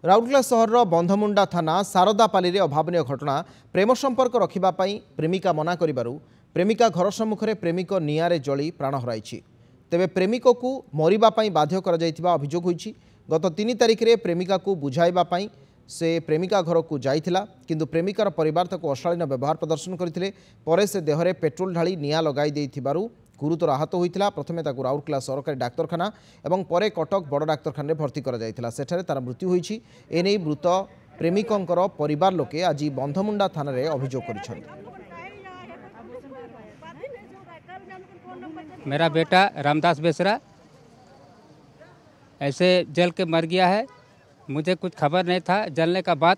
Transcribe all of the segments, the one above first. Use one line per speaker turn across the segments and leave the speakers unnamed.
राउरकेला सहर बंधमुंडा थाना शारदापाली रे अभावनीय घटना। प्रेम संपर्क रखिबापई प्रेमिका मना करिबारु प्रेमिका घर सम्मुखरे प्रेमिक निआरे जली प्राण हराइछि। तेबे प्रेमिक को मरिबापई बाध्य करा जायतिबा अभियोग होइछि। गत 3 तारिख रे प्रेमिका को बुझाइबापई से प्रेमिका घर को जाइथिला, किंतु प्रेमिकार परिवार ताको अशालीन व्यवहार प्रदर्शन करथिले। परे से देहरे पेट्रोल ढाली निआ लगाई देइथिबारु गुरुतर आहत होइथिला। प्रथमे ताकु राउरकेला सरकारी डाक्तरखाना एवं परे कटक बड़ डाक्तरखाना भर्ती करा जाइथिला। सेठारे तार मृत्यु होइछि। एनै मृत प्रेमिकंकर परिवार लोके आज बंधमुंडा थाना रे अभियोग करिछन्ति।
मेरा बेटा रामदास बेसरा ऐसे जल के मर गया है। मुझे कुछ खबर नहीं था। जलने का बाद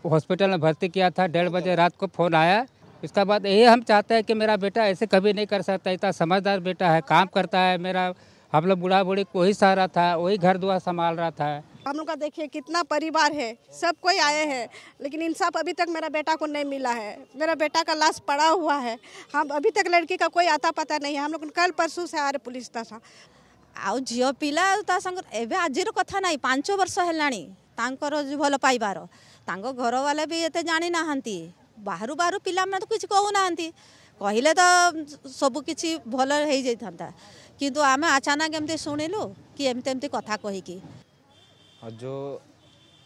हॉस्पिटल में भर्ती किया था। 1:30 बजे रात को फ़ोन आया। इसका बाद यही हम चाहते हैं कि मेरा बेटा ऐसे कभी नहीं कर सकता। इतना समझदार बेटा है, काम करता है। मेरा हम लोग बूढ़ा बूढ़ी को ही सहारा था, वही घर दुआर संभाल रहा था।
हम लोग का देखिए कितना परिवार है, सब कोई आए हैं, लेकिन इंसाफ अभी तक मेरा बेटा को नहीं मिला है। मेरा बेटा का लाश पड़ा हुआ है। हम अभी तक लड़की का कोई आता पता नहीं है। हम लोग कल परसों से आ रहे पुलिस था
आउ झील पिला एवं आज कथा ना 5 वर्ष है भल पाइबार घर वाले भी ये जानी ना बाहर बाहर पिला तो किसी कहूना कहले तो सब किसी भल हो जाता, किंतु आम अचानक एमती शुणिलु कि एमती एमती कथा कहीकि।
और जो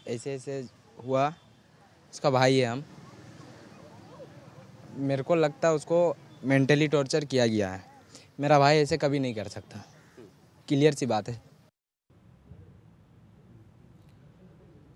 ऐसे ऐसे हुआ उसका भाई है। हम मेरे को लगता है उसको मेंटली टॉर्चर किया गया है। मेरा भाई ऐसे कभी नहीं कर सकता, क्लियर सी बात है।